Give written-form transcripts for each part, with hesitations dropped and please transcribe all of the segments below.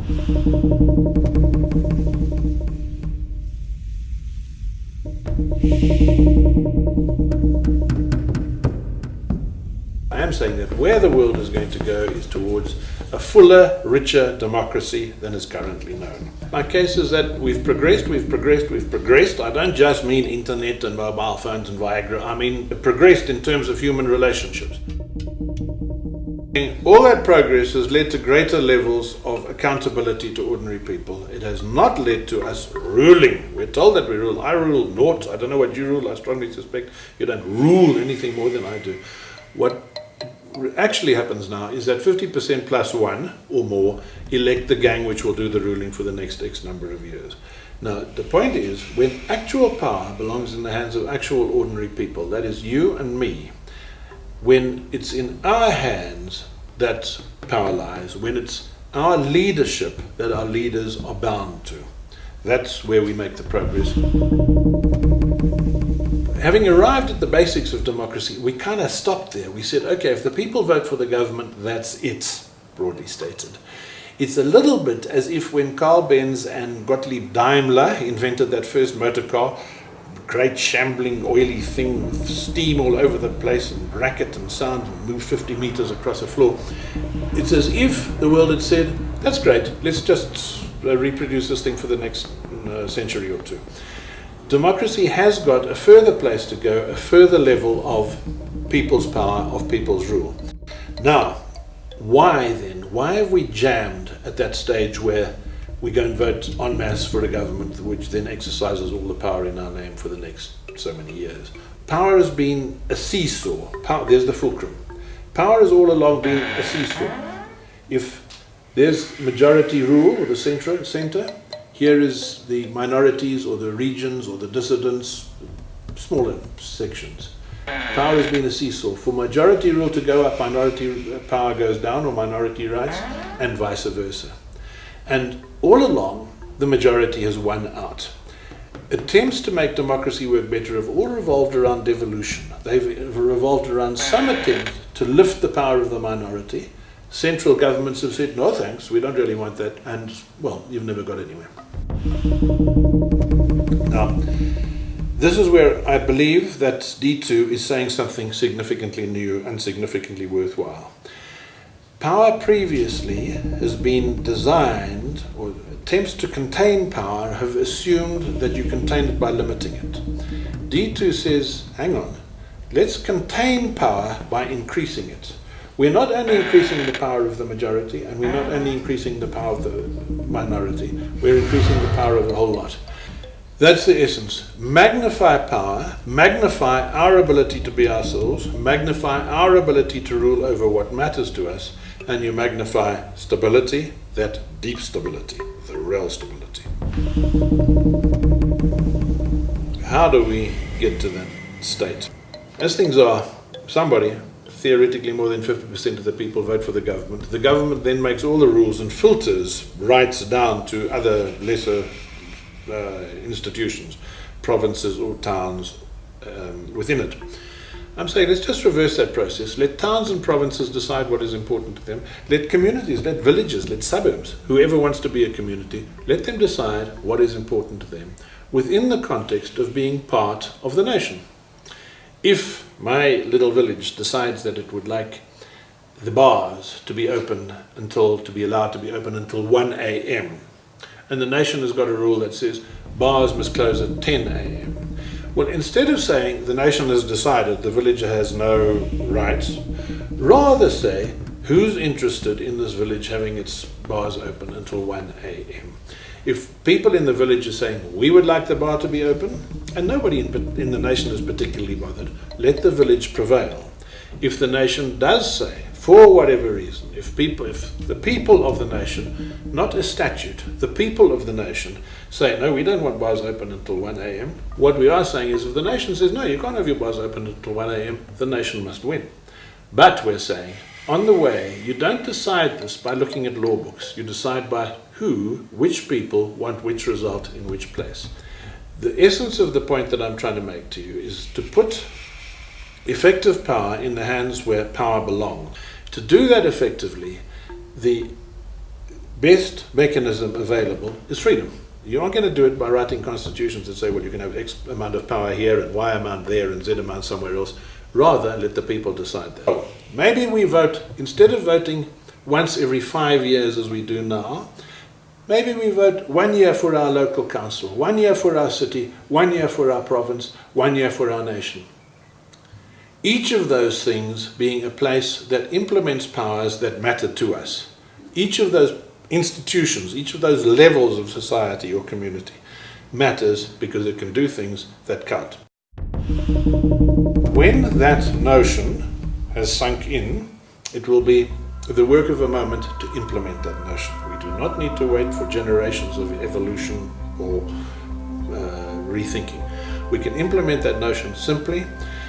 I am saying that where the world is going to go is towards a fuller, richer democracy than is currently known. My case is that we've progressed. I don't just mean internet and mobile phones and Viagra. I mean progressed in terms of human relationships. All that progress has led to greater levels of accountability to ordinary people. It has not led to us ruling. We're told that we rule. I rule naught. I don't know what you rule. I strongly suspect you don't rule anything more than I do. What actually happens now is that 50% plus one or more elect the gang which will do the ruling for the next X number of years. Now, the point is, when actual power belongs in the hands of actual ordinary people, that is you and me, when it's in our hands that power lies, when it's our leadership that our leaders are bound to, that's where we make the progress. Having arrived at the basics of democracy, we kind of stopped there. We said, okay, if the people vote for the government, that's it, broadly stated. It's a little bit as if when Carl Benz and Gottlieb Daimler invented that first motor car, great shambling oily thing with steam all over the place and racket and sound and moved 50 meters across a floor. It's as if the world had said, that's great, let's just reproduce this thing for the next century or two. Democracy has got a further place to go, a further level of people's power, of people's rule. Now, why then? Why have we jammed at that stage where we go and vote en masse for a government which then exercises all the power in our name for the next so many years? Power has been a seesaw. There's the fulcrum. Power has all along been a seesaw. If there's majority rule, or the center, here is the minorities or the regions or the dissidents, smaller sections. Power has been a seesaw. For majority rule to go up, minority power goes down, or minority rights, and vice versa. And all along, the majority has won out. Attempts to make democracy work better have all revolved around devolution. They've revolved around some attempt to lift the power of the minority. Central governments have said, no thanks, we don't really want that, and, well, you've never got anywhere. Now, this is where I believe that D2 is saying something significantly new and significantly worthwhile. Power previously has been designed, or attempts to contain power have assumed that you contain it by limiting it. D2 says, hang on, let's contain power by increasing it. We're not only increasing the power of the majority, and we're not only increasing the power of the minority, we're increasing the power of the whole lot. That's the essence. Magnify power, magnify our ability to be ourselves, magnify our ability to rule over what matters to us, and you magnify stability, that deep stability, the real stability. How do we get to that state? As things are, somebody, theoretically more than 50% of the people vote for the government. The government then makes all the rules and filters rights down to other lesser institutions, provinces or towns within it. I'm saying let's just reverse that process. Let towns and provinces decide what is important to them. Let communities, let villages, let suburbs, whoever wants to be a community, let them decide what is important to them within the context of being part of the nation. If my little village decides that it would like the bars to be allowed to be open until 1 a.m., and the nation has got a rule that says bars must close at 10 a.m., well, instead of saying the nation has decided the village has no rights, rather say who's interested in this village having its bars open until 1 a.m. If people in the village are saying we would like the bar to be open, and nobody in the nation is particularly bothered, let the village prevail. If the nation does say, for whatever reason, if the people of the nation, not a statute, the people of the nation say, no, we don't want bars open until 1 a.m., what we are saying is if the nation says, no, you can't have your bars open until 1 a.m., the nation must win. But we're saying, on the way, you don't decide this by looking at law books. You decide by which people want which result in which place. The essence of the point that I'm trying to make to you is to put effective power in the hands where power belongs. To do that effectively, the best mechanism available is freedom. You aren't going to do it by writing constitutions that say, well, you can have X amount of power here and Y amount there and Z amount somewhere else. Rather, let the people decide that. Maybe we vote, instead of voting once every 5 years as we do now, maybe we vote 1 year for our local council, 1 year for our city, 1 year for our province, 1 year for our nation. Each of those things being a place that implements powers that matter to us. Each of those institutions, each of those levels of society or community matters because it can do things that count. When that notion has sunk in, it will be the work of a moment to implement that notion. We do not need to wait for generations of evolution or rethinking. We can implement that notion simply.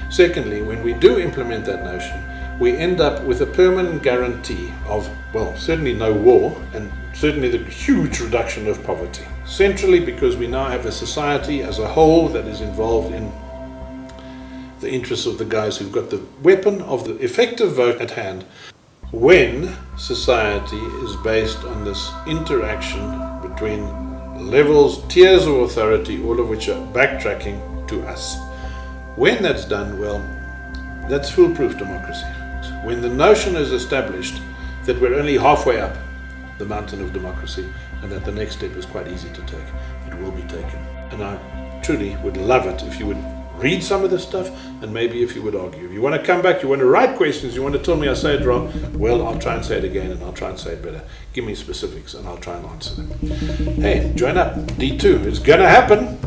Secondly, when we do implement that notion, we end up with a permanent guarantee of, well, certainly no war, and certainly the huge reduction of poverty. Centrally, because we now have a society as a whole that is involved in the interests of the guys who've got the weapon of the effective vote at hand. When society is based on this interaction between levels, tiers of authority, all of which are backtracking to us. When that's done, well, that's foolproof democracy. When the notion is established that we're only halfway up the mountain of democracy and that the next step is quite easy to take, it will be taken. And I truly would love it if you would read some of this stuff and maybe if you would argue. If you want to come back, you want to write questions, you want to tell me I say it wrong, well, I'll try and say it again and I'll try and say it better. Give me specifics and I'll try and answer them. Hey, join up. D2, it's going to happen.